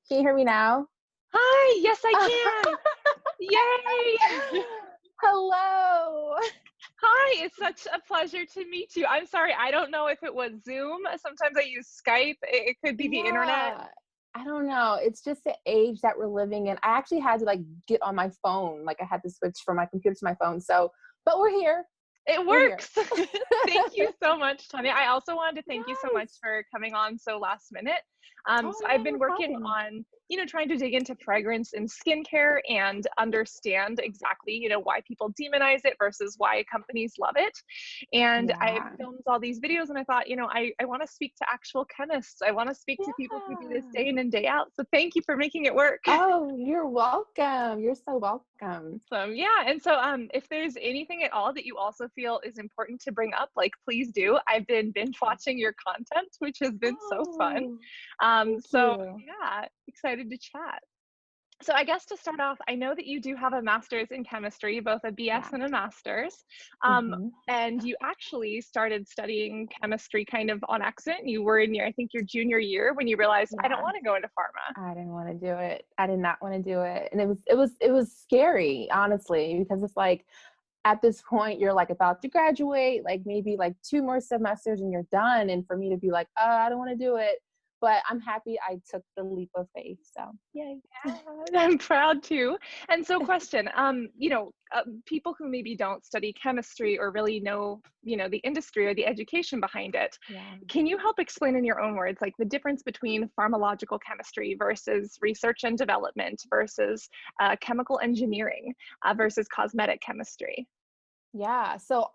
Can you hear me now? Hi, yes, I can. Yay. Hello. Hi, it's such a pleasure to meet you. I'm sorry, I don't know if it was Zoom. Sometimes I use Skype. It could be the internet. Yeah. I don't know. It's just the age that we're living in. I actually had to like get on my phone. Like I had to switch from my computer to my phone. So, but we're here. It We're here. works. Thank you so much, Tonya. I also wanted to thank you so much Yes. for coming on so last minute. Oh So yeah, I've been no working problem. on, trying to dig into fragrance and skincare and understand exactly, why people demonize it versus why companies love it. And I Yeah. filmed all these videos and I thought, I want to speak to actual chemists. I want to speak to people who do this Yeah. day in and day out. So thank you for making it work. Oh, you're welcome. You're so welcome. Yeah. And so if there's anything at all that you also feel is important to bring up, like please do. I've been binge watching your content, which has been so fun. Oh, thank So you. yeah, excited to chat. So I guess to start off, I know that you do have a master's in chemistry, both a BS Yeah. and a master's. Hmm. And you actually started studying chemistry kind of on accident. You were in your, I think your junior year when you realized I don't Yeah. want to go into pharma. I didn't want to do it. I did not want to do it. And it was scary, honestly, because it's like at this point you're like about to graduate, like maybe like two more semesters and you're done. And for me to be like, oh, I don't want to do it. But I'm happy I took the leap of faith. So yay. I'm proud too. And so question, people who maybe don't study chemistry or really know, the industry or the education behind it, Yeah. can you help explain in your own words, like the difference between pharmacological chemistry versus research and development versus chemical engineering versus cosmetic chemistry? Yeah. So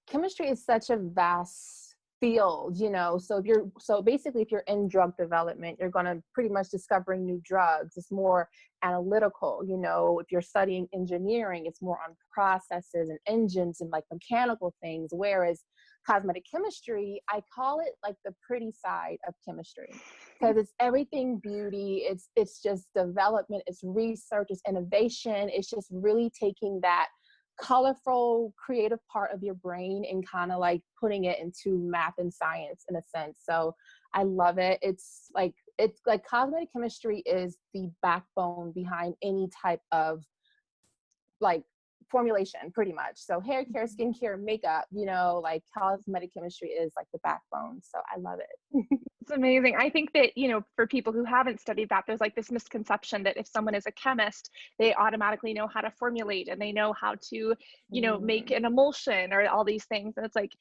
chemistry is such a vast field, So basically if you're in drug development, you're going to pretty much discovering new drugs. It's more analytical, If you're studying engineering, it's more on processes and engines and like mechanical things. Whereas cosmetic chemistry, I call it like the pretty side of chemistry because it's everything beauty. It's just development, it's research, it's innovation. It's just really taking that colorful creative part of your brain and kind of like putting it into math and science in a sense. So I love it. It's like cosmetic chemistry is the backbone behind any type of like formulation pretty much. So hair care, skincare, makeup, like cosmetic chemistry is like the backbone. So I love it. It's amazing. I think that, for people who haven't studied that, there's like this misconception that if someone is a chemist, they automatically know how to formulate and they know how to, make Mm, an emulsion or all these things. And it's like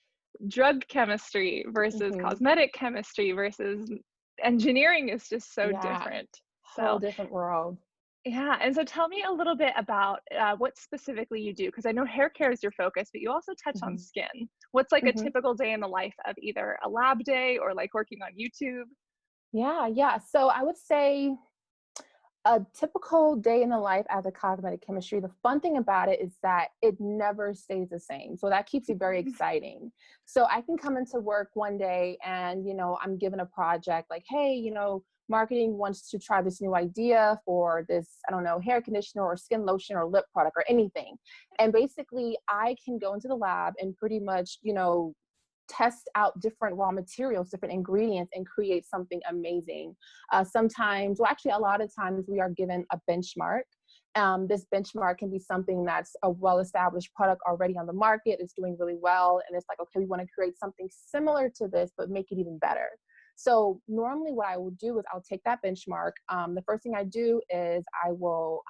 drug chemistry versus mm-hmm. cosmetic chemistry versus engineering is just so Yeah, different. whole So, different world. yeah. And so tell me a little bit about what specifically you do, because I know hair care is your focus, but you also touch on Hmm. skin. What's like a Hmm. typical day in the life of either a lab day or like working on YouTube? Yeah. So I would say a typical day in the life as a cosmetic chemistry, the fun thing about it is that it never stays the same. So that keeps it very exciting. So I can come into work one day and, I'm given a project like, hey, marketing wants to try this new idea for this, I don't know, hair conditioner or skin lotion or lip product or anything. And basically I can go into the lab and pretty much, test out different raw materials, different ingredients, and create something amazing. Sometimes, well, actually, a lot of times we are given a benchmark. This benchmark can be something that's a well-established product already on the market. It's doing really well. And it's like, okay, we want to create something similar to this, but make it even better. So normally what I will do is I'll take that benchmark. The first thing I do is I will,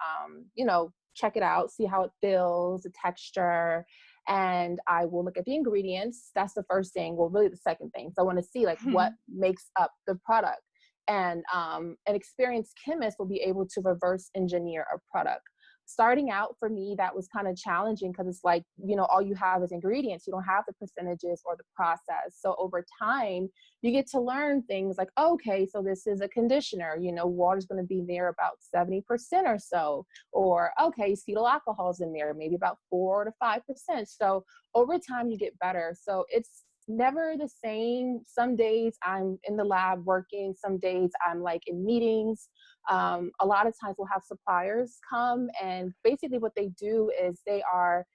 check it out, see how it feels, the texture, and I will look at the ingredients. That's the first thing. Well, really the second thing. So I want to see like what makes up the product. And an experienced chemist will be able to reverse engineer a product. Starting out for me, that was kind of challenging because it's like, all you have is ingredients. You don't have the percentages or the process. So over time, you get to learn things like, okay, so this is a conditioner, water's going to be there about 70% or so, or okay, cetyl alcohol's in there, maybe about 4 to 5%. So over time, you get better. So it's never the same. Some days I'm in the lab working, some days I'm like in meetings. A lot of times we'll have suppliers come, and basically what they do is they are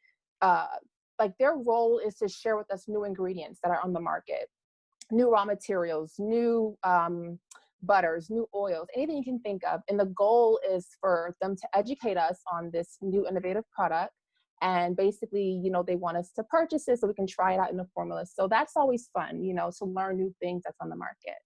like their role is to share with us new ingredients that are on the market, new raw materials, new butters, new oils, anything you can think of. And the goal is for them to educate us on this new innovative product. And basically, they want us to purchase it so we can try it out in the formula. So that's always fun, to learn new things that's on the market.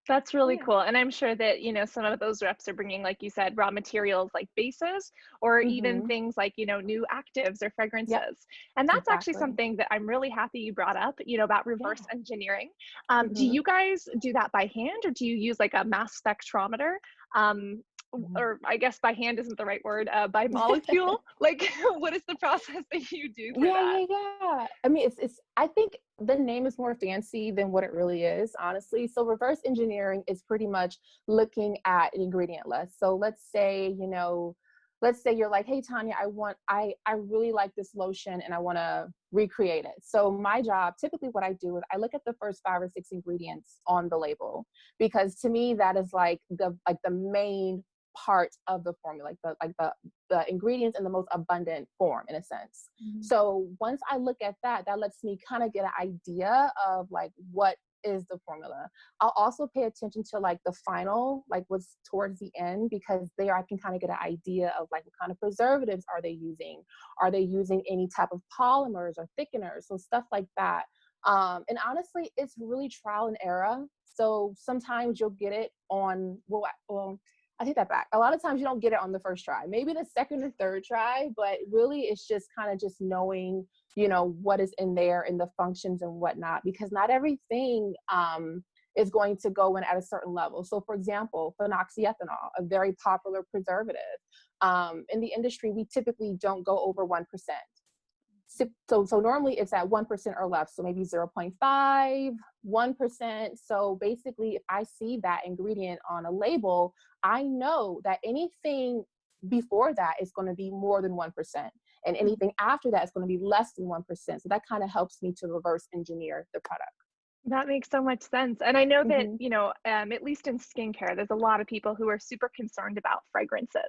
That's Oh, really yeah. cool. And I'm sure that, some of those reps are bringing, like you said, raw materials like bases or even Mm-hmm. things like, new actives or Yep, fragrances. And that's actually exactly. something that I'm really happy you brought up, about Yeah. reverse engineering. Do Mm-hmm. you guys do that by hand or do you use like a mass spectrometer? Um, or I guess by hand isn't the right word, by molecule. Like, what is the process that you do for Yeah, that? yeah, yeah. I mean, I think the name is more fancy than what it really is, honestly. So reverse engineering is pretty much looking at an ingredient list. So let's say you're like, hey, Tonya, I really like this lotion and I want to recreate it. So my job, typically what I do is I look at the first 5 or 6 ingredients on the label, because to me, that is like the main part of the formula, the ingredients in the most abundant form, in a sense. Mhm. So once I look at that, that lets me kind of get an idea of like what is the formula. I'll also pay attention to like the final, like what's towards the end, because there I can kind of get an idea of like what kind of preservatives are they using? Are they using any type of polymers or thickeners? So stuff like that. And honestly, it's really trial and error. So sometimes you'll get it on, well, I take that back. A lot of times you don't get it on the first try, maybe the second or third try, but really it's just kind of just knowing, what is in there and the functions and whatnot, because not everything is going to go in at a certain level. So for example, phenoxyethanol, a very popular preservative, in the industry, we typically don't go over 1%. So normally it's at 1% or less. So maybe 0.5, 1%. So basically, if I see that ingredient on a label, I know that anything before that is going to be more than 1%. And anything after that is going to be less than 1%. So that kind of helps me to reverse engineer the product. That makes so much sense. And I know that, Mm-hmm. at least in skincare, there's a lot of people who are super concerned about fragrances,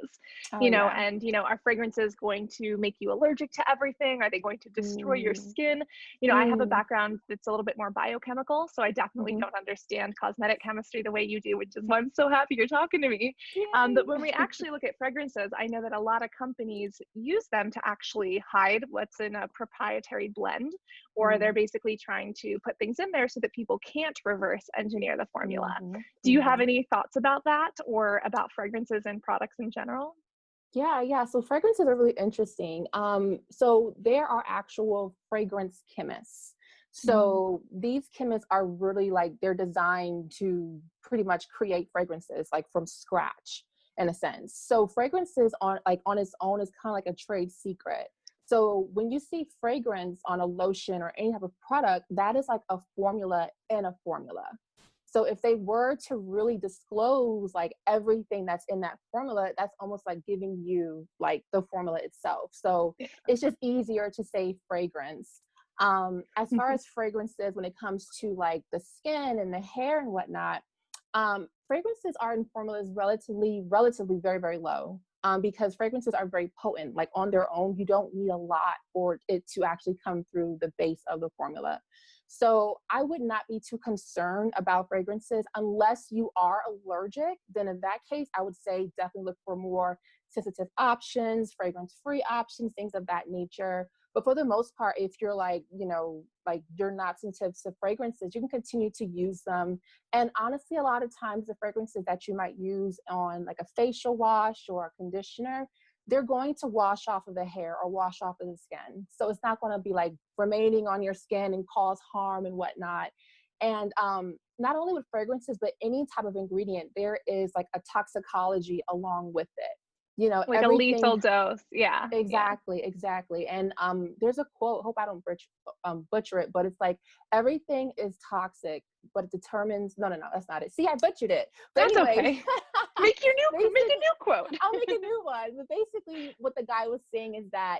Oh, yeah. and, are fragrances going to make you allergic to everything? Are they going to destroy your Mm, skin? I have a mm, background that's a little bit more biochemical, so I definitely mm-hmm. don't understand cosmetic chemistry the way you do, which is why I'm so happy you're talking to me. But when we Yay. actually look at fragrances, I know that a lot of companies use them to actually hide what's in a proprietary blend, or they're Mm, basically trying to put things in there so that people can't reverse engineer the formula. mm-hmm. Do you have Mm-hmm. any thoughts about that or about fragrances and products in general? Yeah, yeah. So fragrances are really interesting. So there are actual fragrance chemists. Mm. So these chemists are really like, they're designed to pretty much create fragrances like from scratch, in a sense. So fragrances on its own is kind of like a trade secret. So when you see fragrance on a lotion or any type of product, that is like a formula in a formula. So if they were to really disclose like everything that's in that formula, that's almost like giving you like the formula itself. So Yeah. it's just easier to say fragrance. As far as fragrances, when it comes to like the skin and the hair and whatnot, fragrances are in formulas relatively very, very low. Because fragrances are very potent. Like on their own, you don't need a lot for it to actually come through the base of the formula. So I would not be too concerned about fragrances unless you are allergic. Then in that case, I would say definitely look for more sensitive options, fragrance-free options, things of that nature. But for the most part, if you're like, like you're not sensitive to fragrances, you can continue to use them. And honestly, a lot of times the fragrances that you might use on like a facial wash or a conditioner, they're going to wash off of the hair or wash off of the skin. So it's not going to be like remaining on your skin and cause harm and whatnot. And not only with fragrances, but any type of ingredient, there is like a toxicology along with it. Like a Everything. lethal dose. Yeah. Yeah. Exactly, exactly. And there's a quote, hope I don't butcher it, but it's like, everything is toxic, but it determines, no, that's not it. See, I butchered it. But That's anyways, okay. Make a basically, new quote. I'll make a new one. But basically, what the guy was saying is that,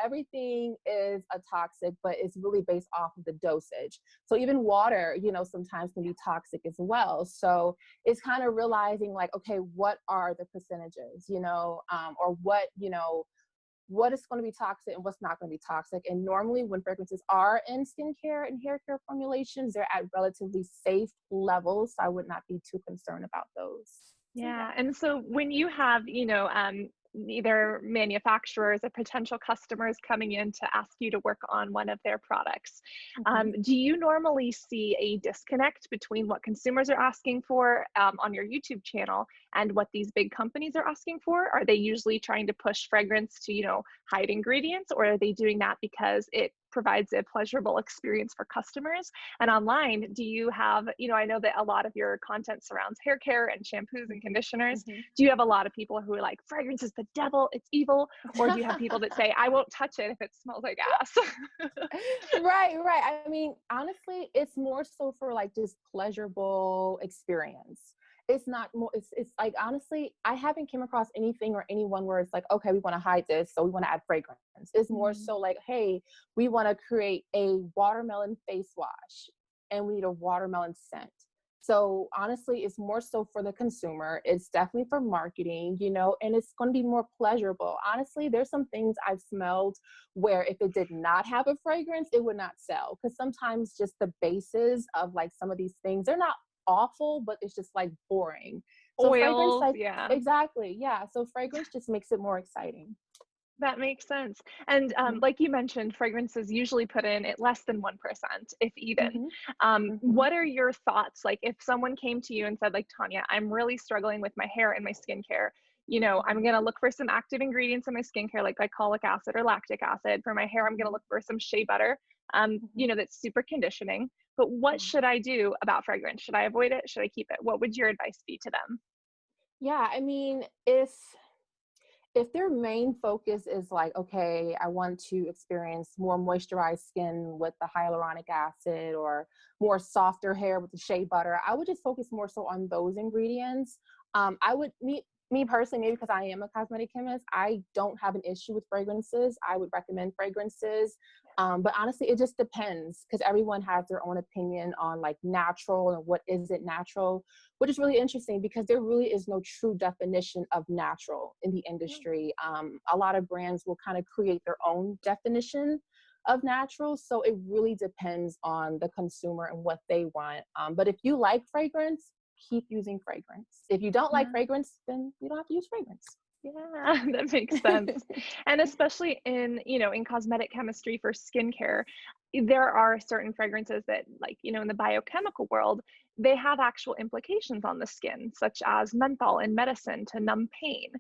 everything is a toxic, but it's really based off of the dosage. So even water, sometimes can be toxic as well. So it's kind of realizing like, okay, what are the percentages, or what, what is going to be toxic and what's not going to be toxic. And normally when fragrances are in skincare and hair care formulations, they're at relatively safe levels. So I would not be too concerned about those. So, Yeah. And so when you have, either manufacturers or potential customers coming in to ask you to work on one of their products, Mhm. do you normally see a disconnect between what consumers are asking for on your YouTube channel and what these big companies are asking for? Are they usually trying to push fragrance to, hide ingredients, or are they doing that because it provides a pleasurable experience for customers? And online, do you have, I know that a lot of your content surrounds hair care and shampoos and conditioners. Mhm. Do you have a lot of people who are like, fragrance is the devil, it's evil? Or do you have people that say, I won't touch it if it smells like ass? Right, right. I mean, honestly, it's more so for like just pleasurable experience. It's not more, it's like, honestly, I haven't came across anything or anyone where it's like, okay, we want to hide this, so we want to add fragrance. It's more Mm. so like, hey, we want to create a watermelon face wash and we need a watermelon scent. So honestly, it's more so for the consumer. It's definitely for marketing, and it's going to be more pleasurable. Honestly, there's some things I've smelled where if it did not have a fragrance, it would not sell. Because sometimes just the bases of like some of these things, they're not awful, but it's just like boring. So fragrance, Oils, like, yeah. exactly, yeah. So fragrance just makes it more exciting. That makes sense. And Mhm. like you mentioned, fragrances usually put in at less than 1%, if even. Mhm. Mhm. What are your thoughts? Like if someone came to you and said, like, Tonya, I'm really struggling with my hair and my skincare. I'm Mhm. going to look for some active ingredients in my skincare, like glycolic acid or lactic acid. For my hair, I'm going to Mhm. look for some shea butter, Mhm. that's super conditioning. But what Mhm. should I do about fragrance? Should I avoid it? Should I keep it? What would your advice be to them? Yeah, I mean, if their main focus is like, okay, I want to experience more moisturized skin with the hyaluronic acid or more softer hair with the shea butter, I would just focus more so on those ingredients. I would me personally, maybe because I am a cosmetic chemist, I don't have an issue with fragrances. I would recommend fragrances. But honestly, it just depends because everyone has their own opinion on like natural and what isn't natural, which is really interesting because there really is no true definition of natural in the industry. A lot of brands will kind of create their own definition of natural. So it really depends on the consumer and what they want. But if you like fragrance, keep using fragrance. If you don't like Yeah. fragrance, then you don't have to use fragrance. Yeah, that makes sense. And especially in cosmetic chemistry for skincare, there are certain fragrances that, like, in the biochemical world, they have actual implications on the skin, such as menthol in medicine to numb pain.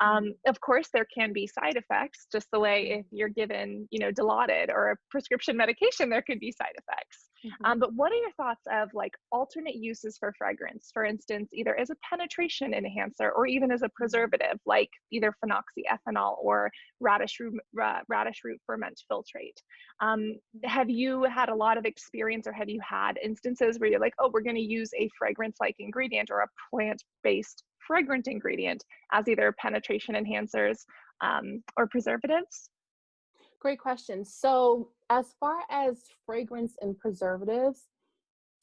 Mhm. Of course, there can be side effects, just the way if you're given, Dilaudid or a prescription medication, there could be side effects. Mhm. But what are your thoughts of like alternate uses for fragrance? For instance, either as a penetration enhancer or even as a Mhm. preservative, like either phenoxyethanol or radish root ferment filtrate. Have you had a lot of experience, or have you had instances where you're like, oh, we're going to use a fragrance-like ingredient or a plant-based fragrant ingredient as either penetration enhancers or preservatives? Great question. So, as far as fragrance and preservatives,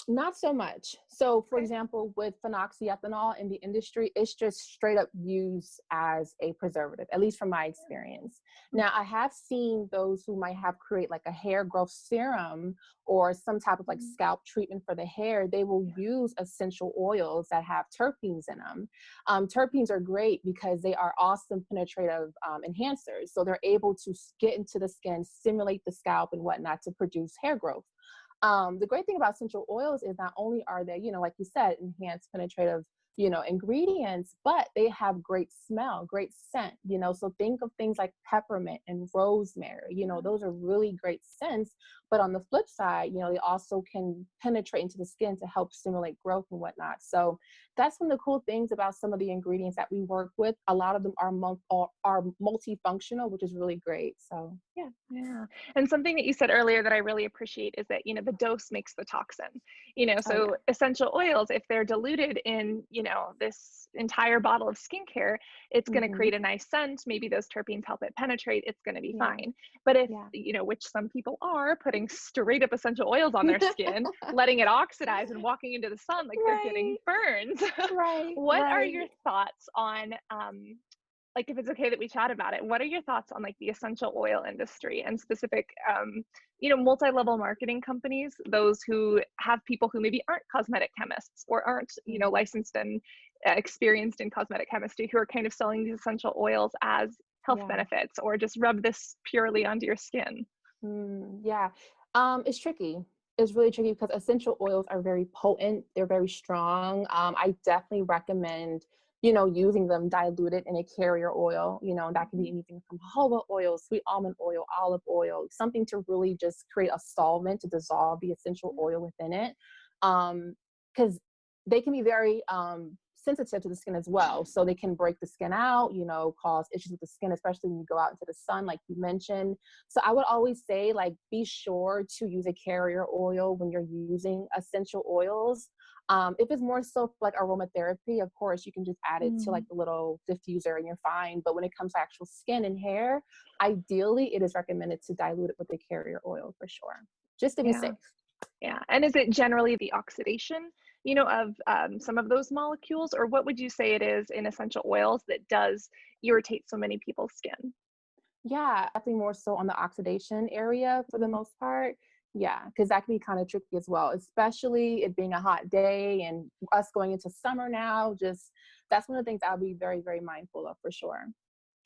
not so much. So, for Okay. example, with phenoxyethanol in the industry, it's just straight up used as a preservative, at least from my experience. Now, I have seen those who might have create like a hair growth serum or some type of like Mhm. scalp treatment for the hair. They will use essential oils that have terpenes in them. Terpenes are great because they are awesome penetrative enhancers. So they're able to get into the skin, stimulate the scalp and whatnot to produce hair growth. The great thing about essential oils is not only are they, like you said, enhanced penetrative, ingredients, but they have great smell, great scent, so think of things like peppermint and rosemary, those are really great scents. But on the flip side, they also can penetrate into the skin to help stimulate growth and whatnot. So that's one of the cool things about some of the ingredients that we work with. A lot of them are multifunctional, which is really great. So yeah. Yeah. And something that you said earlier that I really appreciate is that, the dose makes the toxin. Oh yeah. So essential oils, if they're diluted in, this entire bottle of skincare, it's going to Mm-hmm. create a nice scent. Maybe those terpenes help it penetrate. It's going to be Yeah. fine. But if, Yeah. which some people are putting straight up essential oils on their skin, letting it oxidize and walking into the sun like they're getting Right, burns. right, What are your right. thoughts on like, if it's okay that we chat about it, what are your thoughts on like the essential oil industry and specific, multi-level marketing companies, those who have people who maybe aren't cosmetic chemists or aren't, Mm, licensed and experienced in cosmetic chemistry, who are kind of selling these essential oils as health yeah. benefits or just rub this purely onto your skin? Yeah. It's tricky. It's really tricky because essential oils are very potent. They're very strong. I definitely recommend, using them diluted in a carrier oil. That can be Mhm. anything from jojoba oil, sweet almond oil, olive oil, something to really just create a solvent to dissolve the essential oil within it. Because they can be very sensitive to the skin as well. So they can break the skin out, cause issues with the skin, especially when you go out into the sun, like you mentioned. So I would always say, like, be sure to use a carrier oil when you're using essential oils. If it's more so for, like, aromatherapy, of course, you can just add it to like Mm, the little diffuser and you're fine. But when it comes to actual skin and hair, ideally it is recommended to dilute it with a carrier oil for sure, just to be yeah. safe. Yeah. And is it generally the oxidation, of some of those molecules, or what would you say it is in essential oils that does irritate so many people's skin? Yeah, definitely more so on the oxidation area for the Mhm. most part. Yeah, because that can be kind of tricky as well, especially it being a hot day and us going into summer now. Just that's one of the things I'll be very, very mindful of for sure.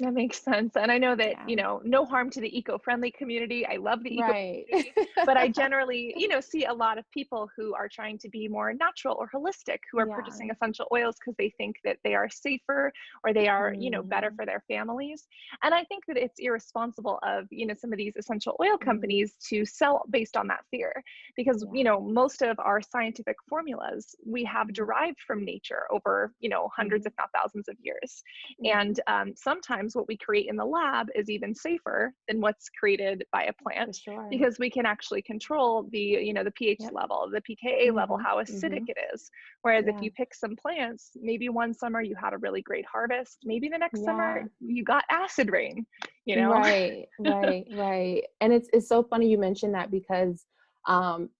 That makes sense. And I know that, Yeah. no harm to the eco-friendly community. I love the eco Right. community, but I generally, see a lot of people who are trying to be more natural or holistic, who are Yeah. purchasing essential oils because they think that they are safer or they are, better Mm, for their families. And I think that it's irresponsible of, some of these essential oil mm, companies to sell based on that fear because, yeah. most of our scientific formulas we have Mm, derived from nature over, hundreds, mhm, if not thousands of years. And mhm, sometimes what we create in the lab is even safer than what's created by a for plant sure. because we can actually control the pH Yep. level, the pKa level, Mhm, how acidic mhm. it is. Whereas if Yeah. you pick some plants, maybe one summer you had a really great harvest, maybe the next summer Yeah. you got acid rain, you know? Right, right, right. And it's so funny you mentioned that because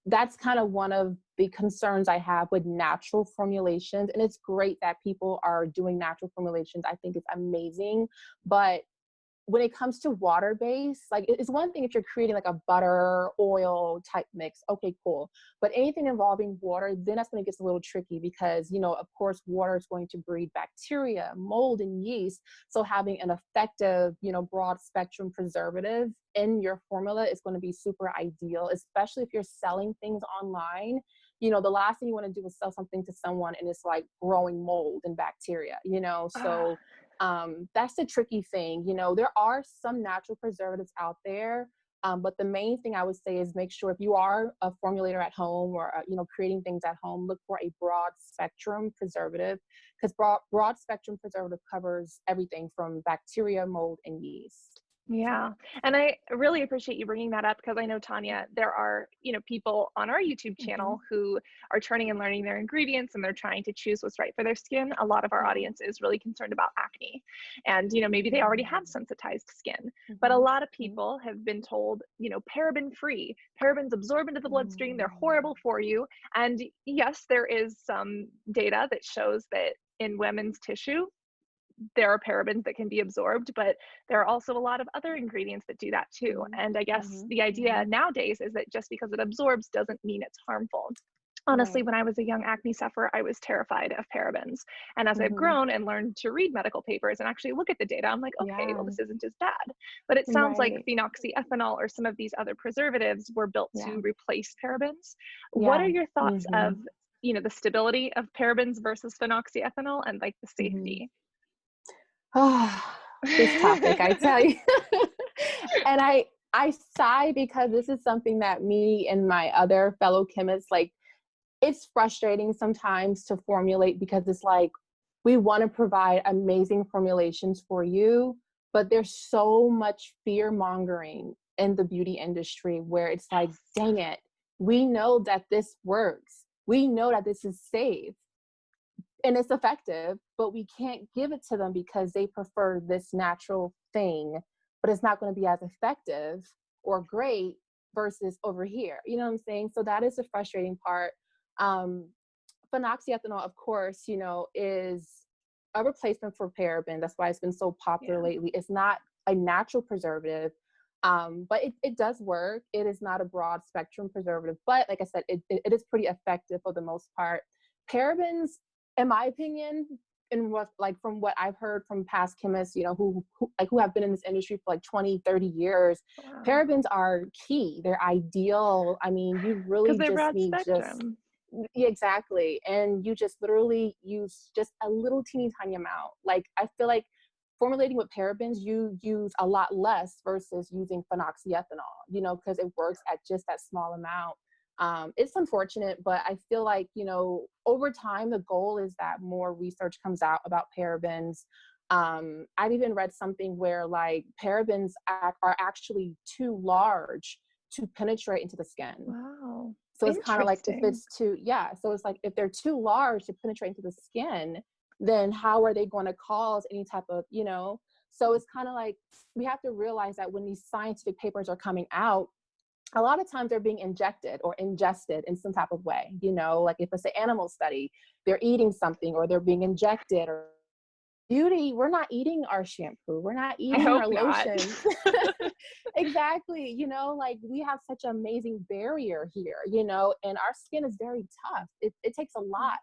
that's kind of one of the concerns I have with natural formulations. And it's great that people are doing natural formulations. I think it's amazing. But when it comes to water based, like it's one thing if you're creating like a butter oil type mix, okay, cool. But anything involving water, then that's when it gets a little tricky because, of course, water is going to breed bacteria, mold, and yeast. So having an effective, broad spectrum preservative in your formula is going to be super ideal, especially if you're selling things online. The last thing you want to do is sell something to someone and it's like growing mold and bacteria, Ah, so that's the tricky thing. There are some natural preservatives out there, but the main thing I would say is make sure if you are a formulator at home or creating things at home, look for a broad spectrum preservative because broad spectrum preservative covers everything from bacteria, mold, and yeast. yeah. And I really appreciate you bringing that up because I know, Tonya, there are, people on our YouTube Mm-hmm. channel who are turning and learning their ingredients and they're trying to choose what's right for their skin. A lot of our Yeah. audience is really concerned about acne. And, maybe they already have Mm-hmm. sensitized skin. But a Mm-hmm. lot of people have been told, paraben free, parabens absorb into the bloodstream, they're Mm-hmm. horrible for you. And yes, there is some data that shows that in women's tissue, there are parabens that can be absorbed, but there are also a lot of other ingredients that do that too. Mm-hmm. And I guess Mm-hmm. the idea Mm-hmm. nowadays is that just because it absorbs doesn't mean it's harmful. Honestly, Right. when I was a young acne sufferer, I was terrified of parabens. And as I've Mm-hmm. grown and learned to read medical papers and actually look at the data, I'm like, okay, well, Yeah. this isn't as bad. But it sounds like Right. phenoxyethanol or some of these other preservatives were built Yeah. to replace parabens. What are Yeah. your thoughts Mm-hmm. of, the stability of parabens versus phenoxyethanol and like the Mm-hmm. safety? Oh, this topic, I tell you. And I sigh because this is something that me and my other fellow chemists like it's frustrating sometimes to formulate because it's like we want to provide amazing formulations for you, but there's so much fear mongering in the beauty industry where it's like, Yes. dang it, we know that this works. We know that this is safe and it's effective, but we can't give it to them because they prefer this natural thing, but it's not going to be as effective or great versus over here. You know what I'm saying? So that is the frustrating part. Um, Phenoxyethanol, of course, is a replacement for paraben. That's why it's been so popular Yeah. lately. It's not a natural preservative, but it does work. It is not a broad spectrum preservative, but like I said, it is pretty effective for the most part. Parabens, in my opinion, and what, like, from what I've heard from past chemists, who have been in this industry for like 20, 30 years, Wow. parabens are key. They're ideal. I mean, you Because really they're just broad need spectrum. yeah, exactly. And you just literally use just a little teeny tiny amount. Like, I feel like formulating with parabens, you use a lot less versus using phenoxyethanol, because it works at just that small amount. It's unfortunate, but I feel like, over time, the goal is that more research comes out about parabens. I've even read something where like parabens are actually too large to penetrate into the skin. Wow. So it's kind of like if Interesting. it's too, yeah. So it's like if they're too large to penetrate into the skin, then how are they going to cause any type of, So it's kind of like we have to realize that when these scientific papers are coming out, a lot of times they're being injected or ingested in some type of way, like if it's an animal study, they're eating something or they're being injected or beauty, we're not eating our shampoo, we're not I eating hope our not. lotions. Exactly, like we have such an amazing barrier here, and our skin is very tough. It takes a lot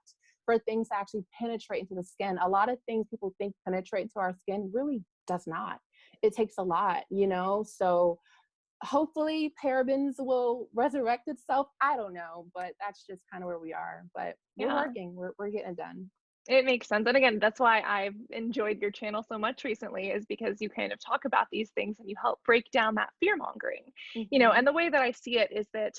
for things to actually penetrate into the skin. A lot of things people think penetrate into our skin really does not. It takes a lot, so hopefully parabens will resurrect itself. I don't know, but that's just kind of where we are. But we're Yeah. working, we're getting it done. It makes sense. And again, that's why I've enjoyed your channel so much recently, is because you kind of talk about these things and you help break down that fear mongering. Hmm. And the way that I see it is that,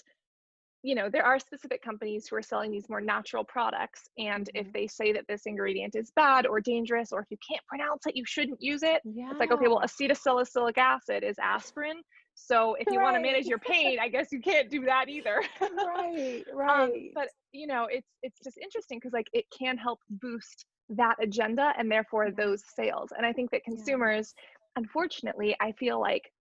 there are specific companies who are selling these more natural products. And if Hmm. they say that this ingredient is bad or dangerous, or if you can't pronounce it, you shouldn't use it. It's like, okay, well, Yeah. acetylsalicylic acid is aspirin. So if you want to Right. manage your pain, I guess you can't do that either. Right. Right. But it's just interesting because like it can help boost that agenda and therefore Yeah. those sales. And I think that Yes. consumers, unfortunately, I feel like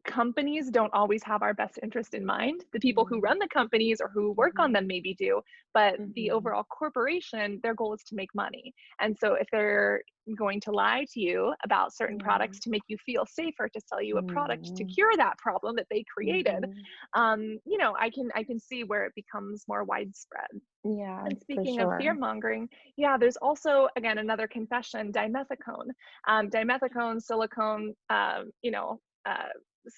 companies don't always have our best interest in mind. The people who run Mm-hmm. the companies or who work on Mm-hmm. them maybe do, but the Mm-hmm. overall corporation, their goal is to make money. And so if they're going to lie to you about certain Yeah. products to make you feel safer, to sell you a product to Mm-hmm. cure that problem that they created, Mm-hmm. I can see where it becomes more widespread. Yeah, And for speaking of fear sure. mongering, yeah, there's also, again, another confession, dimethicone. Dimethicone, silicone, uh,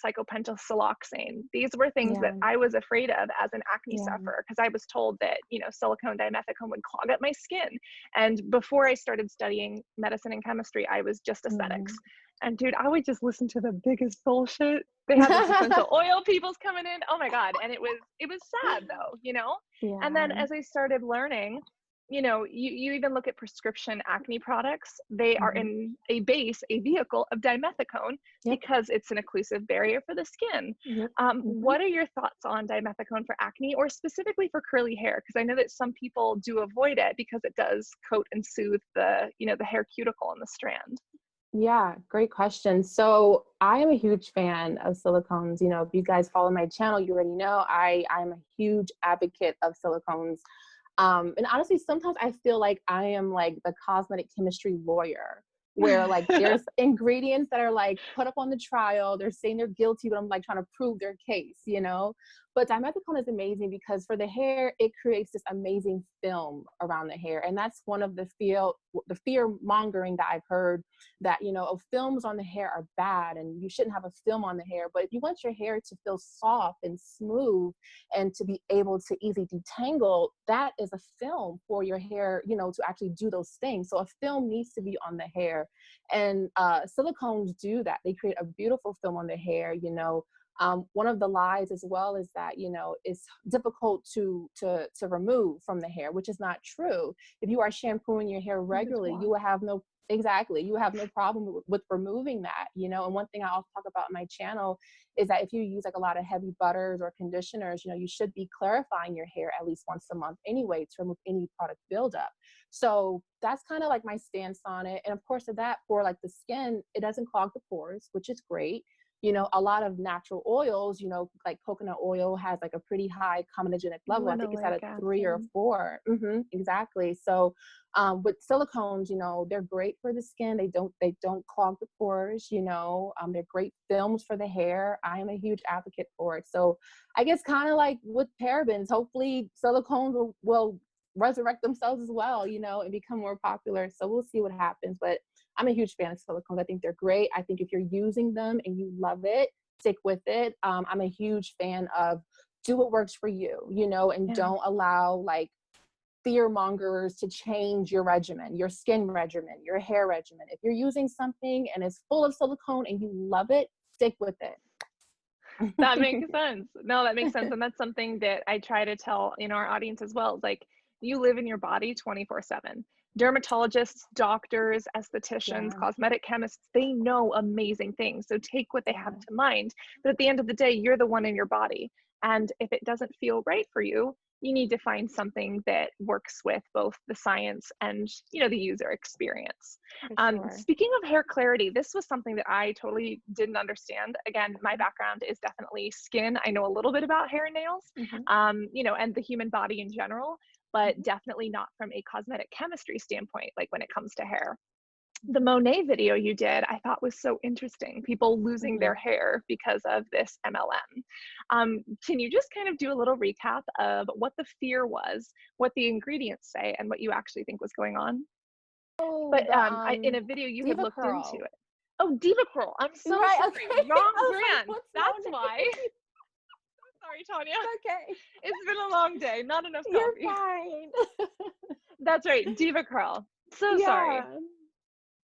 cyclopentasiloxane. These were things that Yeah. I was afraid of as an acne Yeah. sufferer because I was told that, silicone dimethicone would clog up my skin. And before I started studying medicine and chemistry, I was just aesthetics. Mm-hmm. And dude, I would just listen to the biggest bullshit. They had this essential oil people's coming in. Oh my God. And it was sad though. And then Yeah. as I started learning, you even look at prescription acne products, they are Mm-hmm. in a vehicle of dimethicone Yep. because it's an occlusive barrier for the skin. Yep. Mm-hmm. What are your thoughts on dimethicone for acne or specifically for curly hair? Because I know that some people do avoid it because it does coat and soothe the hair cuticle and the strand. Yeah, great question. So I am a huge fan of silicones. If you guys follow my channel, you already know I'm a huge advocate of silicones. And honestly, sometimes I feel like I am like the cosmetic chemistry lawyer, where like there's ingredients that are like put up on the trial, they're saying they're guilty, but I'm like trying to prove their case. But dimethicone is amazing because for the hair, it creates this amazing film around the hair. And that's one of the fear mongering that I've heard, that, films on the hair are bad and you shouldn't have a film on the hair. But if you want your hair to feel soft and smooth and to be able to easily detangle, that is a film for your hair, to actually do those things. So a film needs to be on the hair. And silicones do that. They create a beautiful film on the hair. One of the lies as well is that, it's difficult to remove from the hair, which is not true. If you are shampooing your hair You just regularly, you wash. will have no exactly you have no problem with removing that. And one thing I also talk about in my channel is that if you use like a lot of heavy butters or conditioners, you should be clarifying your hair at least once a month anyway to remove any product buildup. So that's kind of like my stance on it. And of course, of that, for like the skin, it doesn't clog the pores, which is great. a lot of natural oils, like coconut oil has like a pretty high comedogenic level. I think it's at Linoleic a 3 or acid. 4. Exactly. So with silicones, they're great for the skin. They don't clog the pores. They're great films for the hair. I am a huge advocate for it. So I guess kind of like with parabens, hopefully silicones will resurrect themselves as well, and become more popular. So we'll see what happens. But I'm a huge fan of silicones. I think they're great. I think if you're using them and you love it, stick with it. I'm a huge fan of do what works for you, and Yeah. don't allow like fear mongers to change your regimen, your skin regimen, your hair regimen. If you're using something and it's full of silicone and you love it, stick with it. That makes sense. No, that makes sense. And that's something that I try to tell, our audience as well. Like, you live in your body 24/7. Dermatologists, doctors, estheticians, Yeah, cosmetic chemists, they know amazing things. So take what they have yeah, to mind. But at the end of the day, you're the one in your body. And if it doesn't feel right for you, you need to find something that works with both the science and, the user experience. for sure. Speaking of hair clarity, this was something that I totally didn't understand. Again, my background is definitely skin. I know a little bit about hair and nails, Hmm. and the human body in general, but Hmm. definitely not from a cosmetic chemistry standpoint, like when it comes to hair. The Monet video you did, I thought was so interesting. People losing their Hmm. hair because of this MLM. Can you just kind of do a little recap of what the fear was, what the ingredients say, and what you actually think was going on? Oh, But the in a video you had Diva looked into Curl. it. Oh, DevaCurl. I'm so Right, sorry. okay. Wrong I was like, brand. what's That's Monet? why. Sorry, Tonya. Okay. It's been a long day. Not enough You're coffee. fine. That's right. DevaCurl. So sorry. Yeah.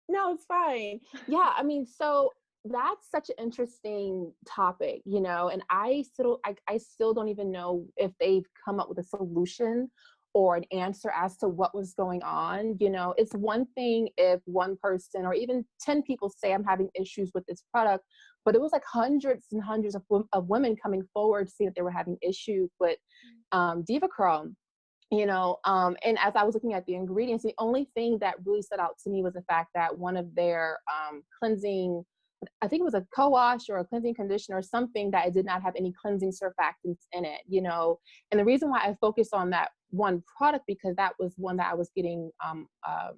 No, it's fine. Yeah, I mean, so that's such an interesting topic, and I still don't even know if they've come up with a solution or an answer as to what was going on. It's one thing if one person or even 10 people say I'm having issues with this product, but it was like hundreds and hundreds of women coming forward to see that they were having issues with DevaCurl. And as I was looking at the ingredients, the only thing that really stood out to me was the fact that one of their cleansing, I think it was a co-wash or a cleansing conditioner or something, that it did not have any cleansing surfactants in it. And the reason why I focused on that one product, because that was one that I was getting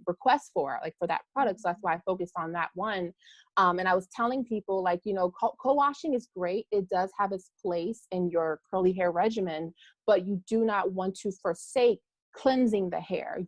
requests for, like for that product. So that's why I focused on that one. And I was telling people, like, co-washing is great. It does have its place in your curly hair regimen, but you do not want to forsake cleansing the hair,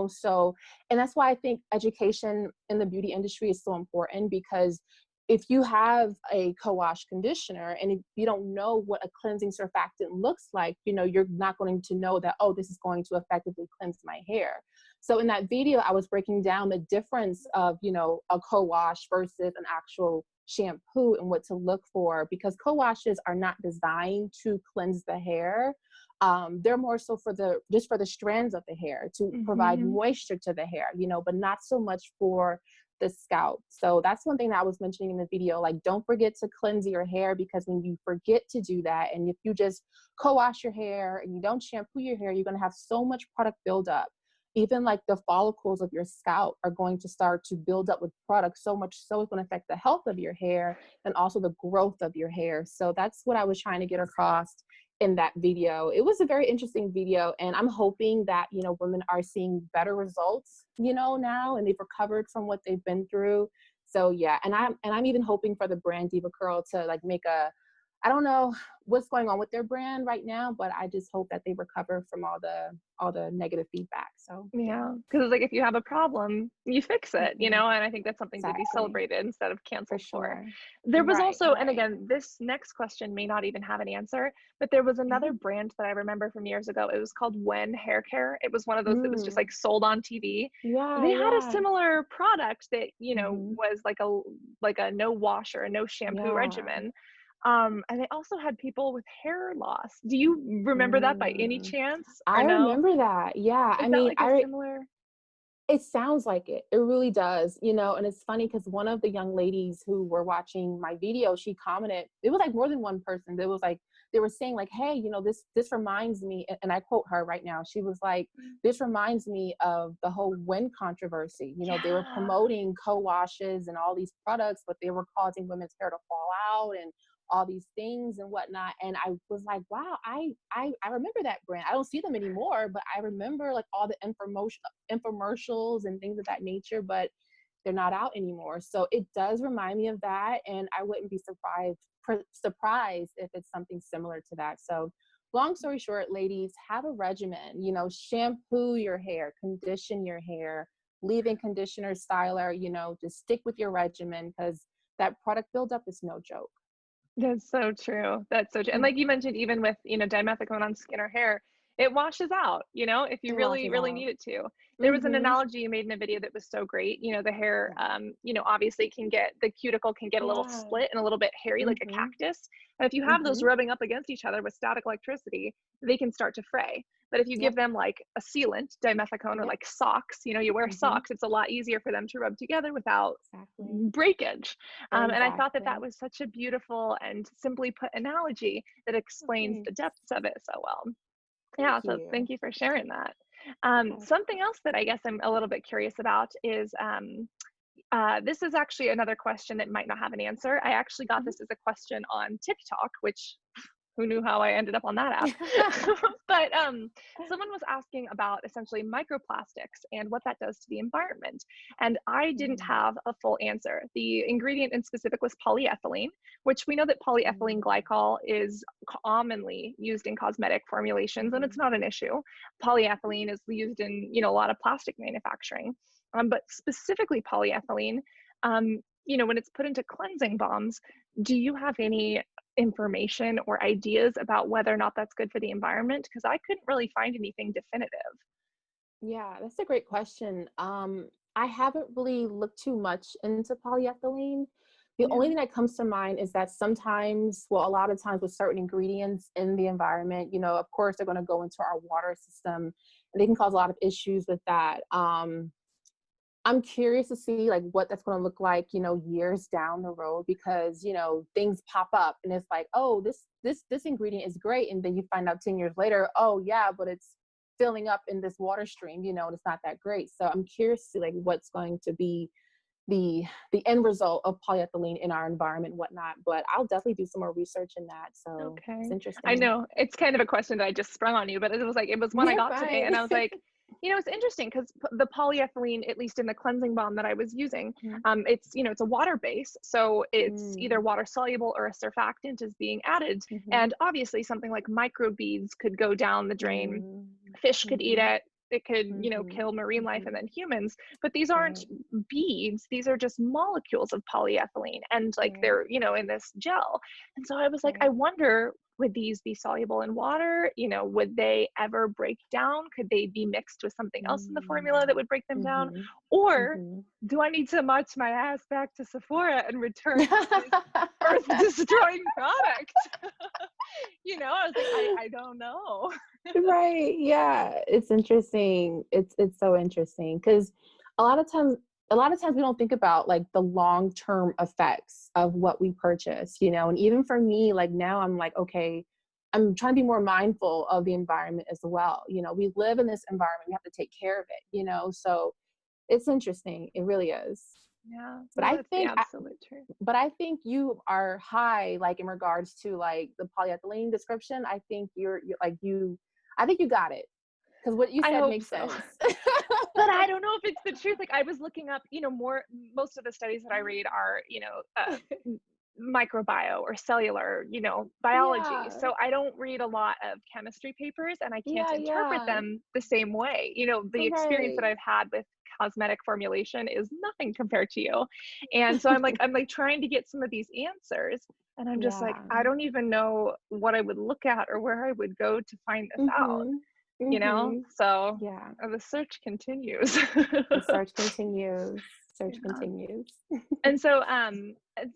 So, and that's why I think education in the beauty industry is so important, because if you have a co-wash conditioner and if you don't know what a cleansing surfactant looks like, you're not going to know that, oh, this is going to effectively cleanse my hair. So in that video, I was breaking down the difference of, a co-wash versus an actual shampoo and what to look for, because co-washes are not designed to cleanse the hair. They're more so just for the strands of the hair, to provide Mm-hmm. moisture to the hair, but not so much for the scalp. So that's one thing that I was mentioning in the video, like, don't forget to cleanse your hair, because when you forget to do that, and if you just co-wash your hair and you don't shampoo your hair, you're going to have so much product buildup. Even like the follicles of your scalp are going to start to build up with product, so much so it's going to affect the health of your hair and also the growth of your hair. So that's what I was trying to get across in that video. It was a very interesting video, and I'm hoping that, women are seeing better results, now, and they've recovered from what they've been through. So yeah, and I'm even hoping for the brand DevaCurl to like make I don't know what's going on with their brand right now, but I just hope that they recover from all the negative feedback. So yeah. Yeah, because it's like if you have a problem, you fix it, Hmm. and I think that's something to be Exactly. celebrated instead of For canceled for. sure. There was Right, also, and right. again, this next question may not even have an answer, but there was another Mhm. brand that I remember from years ago. It was called When Hair Care. It was one of those that was just Mm. like sold on TV. Yeah, They had a yeah. similar product that, Hmm. was like a no wash or a no shampoo Yeah. regimen. And they also had people with hair loss. Do you remember that by any Mm. chance or I no? remember that. Yeah. I Is that mean, like a similar? It sounds like it. It really does, you know, and it's funny because one of the young ladies who were watching my video, she commented, it was like more than one person. There was like, they were saying like, hey, you know, this reminds me, and I quote her right now. She was like, this reminds me of the whole wind controversy. You know, they were Yeah. promoting co-washes and all these products, but they were causing women's hair to fall out and all these things and whatnot. And I was like, wow, I remember that brand. I don't see them anymore, but I remember like all the infomercials and things of that nature, but they're not out anymore. So it does remind me of that. And I wouldn't be surprised if it's something similar to that. So long story short, ladies, have a regimen, you know, shampoo your hair, condition your hair, leave-in conditioner, styler, you know, just stick with your regimen because that product buildup is no joke. That's so true. That's so true. And Mhm. like you mentioned, even with, dimethicone on skin or hair, it washes out, if you It really, washes really out. need it to. There was an Mhm. analogy you made in a video that was so great. The hair, Yeah. obviously the cuticle can get a little Yeah. split and a little bit hairy like a Mhm. cactus. And if you have those Mhm. rubbing up against each other with static electricity, they can start to fray. But if you give Yep. them like a sealant, dimethicone, or Yep. like socks, you wear Mhm. socks, it's a lot easier for them to rub together without Exactly. breakage. And I thought that that Exactly. was such a beautiful and simply put analogy that Oh, explains the thanks. depths of it so well. Thank Yeah, so you. thank you for sharing that. Yes. Something else that I guess I'm a little bit curious about is this is actually another question that might not have an answer. I actually got Mhm. this as a question on TikTok, which who knew how I ended up on that app? But someone was asking about essentially microplastics and what that does to the environment. And I didn't Mm, have a full answer. The ingredient in specific was polyethylene, which we know that polyethylene mm, glycol is commonly used in cosmetic formulations, and it's mhm, not an issue. Polyethylene is used in, a lot of plastic manufacturing. But specifically polyethylene, when it's put into cleansing balms, do you have any information or ideas about whether or not that's good for the environment? Because I couldn't really find anything definitive. yeah, that's a great question. I haven't really looked too much into polyethylene. The only Yeah. thing that comes to mind is that sometimes, well, a lot of times with certain ingredients in the environment, you know, of course, they're going to go into our water system and they can cause a lot of issues with that. I'm curious to see like what that's going to look like, you know, years down the road because, you know, things pop up and it's like, oh, this ingredient is great. And then you find out 10 years later, oh yeah, but it's filling up in this water stream, you know, and it's not that great. So I'm curious to see like what's going to be the the end result of polyethylene in our environment and whatnot. But I'll definitely do some more research in that. So it's Okay. I interesting. know it's kind of a question that I just sprung on you, but it was one I You're got today, fine. and I was like, it's interesting because the polyethylene, at least in the cleansing balm that I was using, Mhm. it's a water base, so it's either Mm, water soluble or a surfactant is being added, mhm, and obviously something like microbeads could go down the drain. mm, Fish could eat mhm, it. It could, mhm, kill marine life and mhm. then humans, but these aren't Right, beads. These are just molecules of polyethylene, and like right, they're, in this gel. And so I was like, I right. wonder, would these be soluble in water? Would they ever break down? Could they be mixed with something else in the formula that Mm, would break them down? mhm, Or mhm. do I need to march my ass back to Sephora and return this earth destroying product? I was like, I don't know. Right, yeah, it's interesting. It's so interesting because a lot of times a lot of times we don't think about like the long-term effects of what we purchase, you know, and even for me, like now I'm like, okay, I'm trying to be more mindful of the environment as well. You know, we live in this environment, we have to take care of it, you know, so it's interesting. It really is. Yeah, But no, I that's the think absolute truth. but I think you are high, like in regards to like the polyethylene description. You're like I think you got it because what you I said hope makes so. sense. But I don't know if it's the truth. Like I was looking up, most of the studies that I read are, microbiome or cellular, biology. Yeah, So I don't read a lot of chemistry papers and I can't yeah, interpret yeah. them the same way. The experience that Right. I've had with cosmetic formulation is nothing compared to you. And so I'm like trying to get some of these answers. And I'm just like, Yeah. I don't even know what I would look at or where I would go to find this out, Mhm. Mhm. So Yeah. the search continues. The search continues. search Yeah. continues. And so,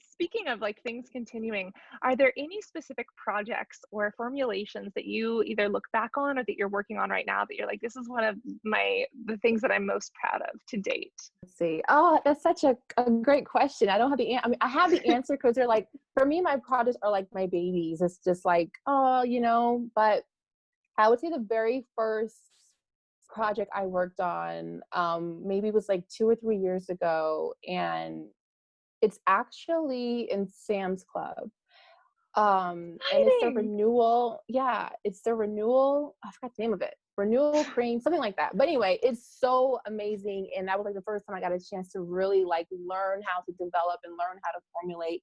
speaking of like things continuing, are there any specific projects or formulations that you either look back on or that you're working on right now that you're like, this is one of the things that I'm most proud of to date? Let's see. Oh, that's such a great question. I don't have I mean, I have the answer because they're like, for me, my projects are like my babies. It's just like, oh, but I would say the very first project I worked on, maybe it was like 2 or 3 years ago, and it's actually in Sam's Club. And it's the Exciting. renewal. Yeah, it's the renewal. I forgot the name of it. Renewal cream, something like that. But anyway, it's so amazing. And that was like the first time I got a chance to really like learn how to develop and learn how to formulate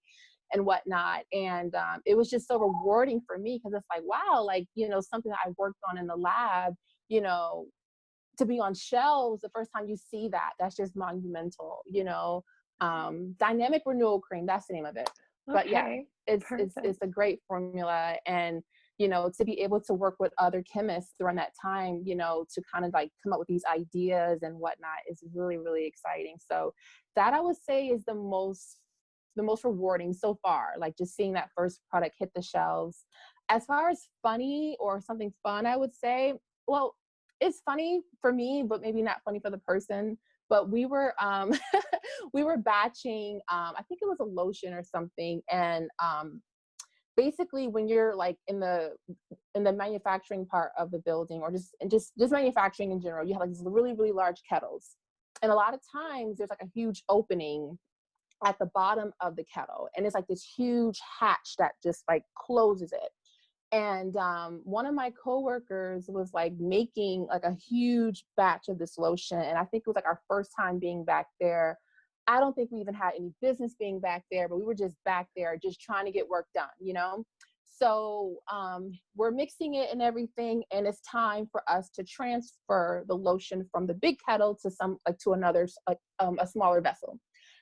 and whatnot. And it was just so rewarding for me because it's like, wow, like, something that I worked on in the lab, you know, to be on shelves the first time you see that, that's just monumental. Dynamic renewal cream, that's the name of it. But yeah, Okay. it's Perfect. a great formula. And to be able to work with other chemists during that time, to kind of like come up with these ideas and whatnot is really, really exciting. So that I would say is the most rewarding so far, like just seeing that first product hit the shelves. As far as funny or something fun, I would say, well, it's funny for me, but maybe not funny for the person. But we were we were batching, I think it was a lotion or something. And basically when you're like in the manufacturing part of the building, or just manufacturing in general, you have like these really, really large kettles. And a lot of times there's like a huge opening at the bottom of the kettle, and it's like this huge hatch that just like closes it. And one of my coworkers was like making like a huge batch of this lotion, and I think it was like our first time being back there. I don't think we even had any business being back there, but we were just back there just trying to get work done. So we're mixing it and everything, and it's time for us to transfer the lotion from the big kettle to another, a smaller vessel.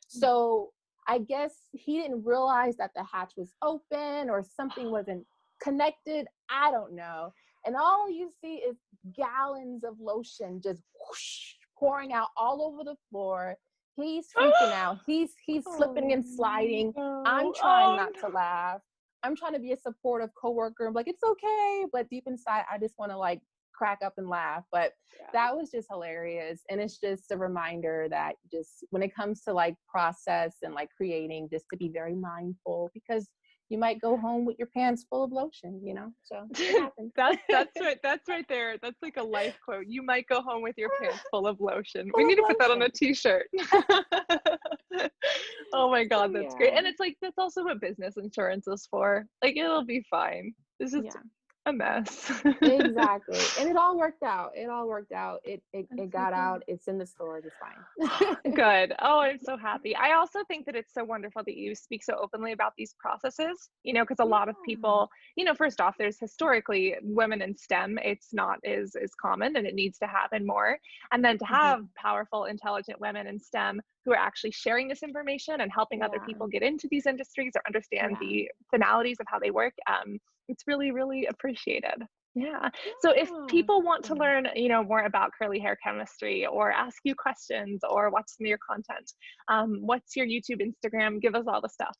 So I guess he didn't realize that the hatch was open or something wasn't connected. I don't know. And all you see is gallons of lotion just whoosh, pouring out all over the floor. He's freaking out. He's slipping Oh and sliding. I'm no. trying Oh not to laugh. I'm trying to be a supportive coworker. I'm like, it's okay. But deep inside, I just want to like crack up and laugh. But no. that was just hilarious. And it's just a reminder that just when it comes to like process and like creating, just to be very mindful, because you might go home with your pants full of lotion. So it happens. That's right there. That's like a life quote. You might go home with your pants full of lotion. We Full need of to put that on a lotion. t-shirt. Oh my So God, that's great. yeah. And it's like that's also what business insurance is for. Like it'll be fine. This is Yeah. a mess. Exactly. And it all worked out. It That's so got good. out. It's in the store just fine. Good. Oh, I'm so happy. I also think that it's so wonderful that you speak so openly about these processes, because a lot of Yeah. people, first off, there's historically women in STEM, it's not as common and it needs to happen more. And then to have Mhm. powerful, intelligent women in STEM who are actually sharing this information and helping other Yeah. people get into these industries or understand Yeah. the finalities of how they work, it's really, really appreciated. Yeah. So if Yeah. people want to Good. learn, more about curly hair chemistry or ask you questions or watch some of your content, what's your YouTube, Instagram? Give us all the stuff.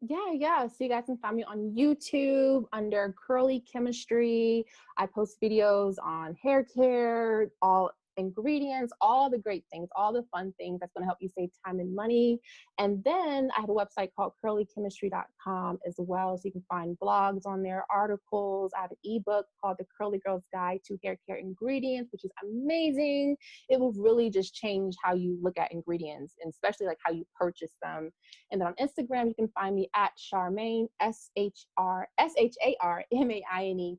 Yeah. So you guys can find me on YouTube under Curly Chemistry. I post videos on hair care, all ingredients, all the great things, all the fun things that's going to help you save time and money. And then I have a website called curlychemistry.com as well. So you can find blogs on there, articles. I have an ebook called The Curly Girl's Guide to Hair Care Ingredients, which is amazing. It will really just change how you look at ingredients, and especially like how you purchase them. And then on Instagram, you can find me at Charmaine, SHARMAINE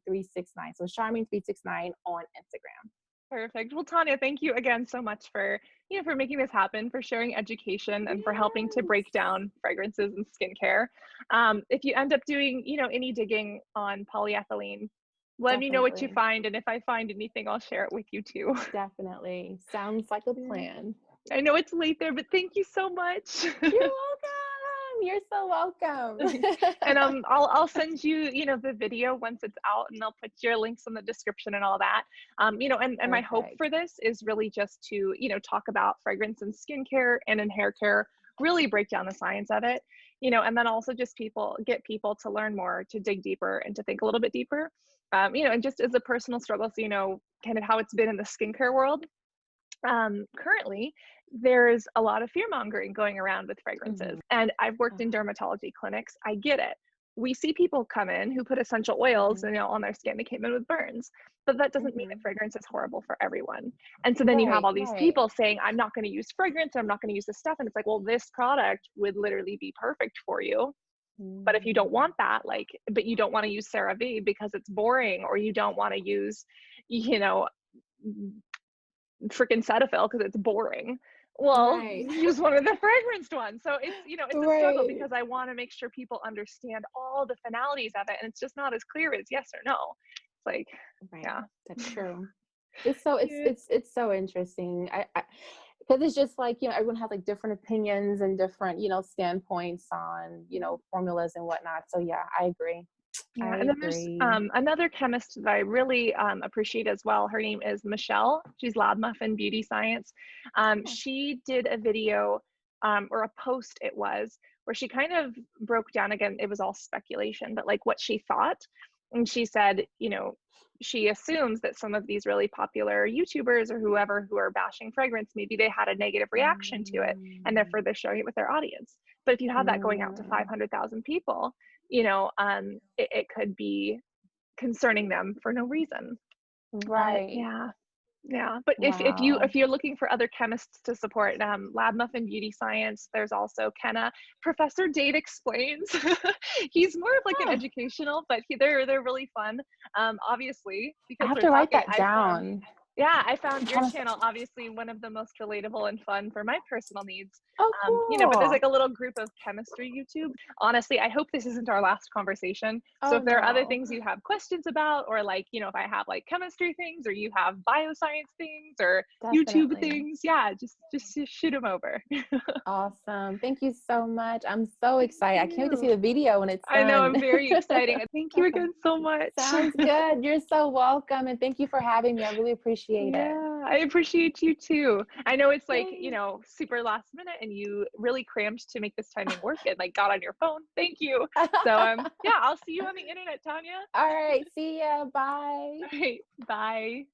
369. So Charmaine 369 on Instagram. Perfect. Well, Tanya, thank you again so much for, for making this happen, for sharing education and for helping to Yes, break down fragrances and skincare. If you end up doing, any digging on polyethylene, let me know what you definitely. find. And if I find anything, I'll share it with you too. Definitely. Sounds like a Yeah. plan. I know it's late there, but thank you so much. You're welcome. You're so welcome. And I'll send you, you know, the video once it's out, and I'll put your links in the description and all that. You know, and my hope Perfect. for this is really just to, you know, talk about fragrance in skincare and in hair care, really break down the science of it, you know, and then also just get people to learn more, to dig deeper and to think a little bit deeper. You know, and just as a personal struggle, so you know, kind of how it's been in the skincare world. Currently, there's a lot of fear mongering going around with fragrances. And I've worked in dermatology clinics. I get it. We see people come in who put essential oils, you know, on their skin. They came in with burns, but that doesn't mean that fragrance is horrible for everyone. And so then you have all these people saying, I'm not going to use fragrance. I'm not going to use this stuff. And it's like, well, this product would literally be perfect for you. But if you don't want that, like, but you don't want to use CeraVe because it's boring, or you don't want to use, you know, freaking Cetaphil because it's boring. Well, use one of the fragranced ones. So it's, you know, it's a struggle because I want to make sure people understand all the finalities of it, and it's just not as clear as yes or no. It's like, yeah, that's true. It's so it's so interesting. I because it's just like, you know, everyone has like different opinions and different, you know, standpoints on, you know, formulas and whatnot. So yeah, I agree. Yeah, and then there's another chemist that I really appreciate as well. Her name is Michelle. She's Lab Muffin Beauty Science. She did a video or a post, it was, where she kind of broke down, again, it was all speculation, but like what she thought. And she said, you know, she assumes that some of these really popular YouTubers or whoever who are bashing fragrance, maybe they had a negative reaction to it and therefore they're sharing it with their audience. But if you have that going out to 500,000 people, you know, it could be concerning them for no reason. Yeah, but if you're looking for other chemists to support, Lab Muffin Beauty Science, there's also Kenna. Professor Date Explains. He's more of like an educational, but they're really fun. Obviously, because I have we're to write talking, that down. I found your channel obviously one of the most relatable and fun for my personal needs. Oh, cool. You know, but there's like a little group of chemistry YouTube. Honestly, I hope this isn't our last conversation. So if there are other things you have questions about, or like, you know, if I have like chemistry things, or you have bioscience things, or YouTube things, yeah, just shoot them over. Awesome. Thank you so much. I'm so excited. I can't wait to see the video when it's done. I know, I'm very excited. Thank you again so much. Sounds good. You're so welcome. And thank you for having me. I really appreciate it. Yeah, I appreciate you too. I know it's like, you know, super last minute and you really crammed to make this timing work and like got on your phone. Thank you. So yeah, I'll see you on the internet, Tonya. All right. See ya. Bye. All right. Bye.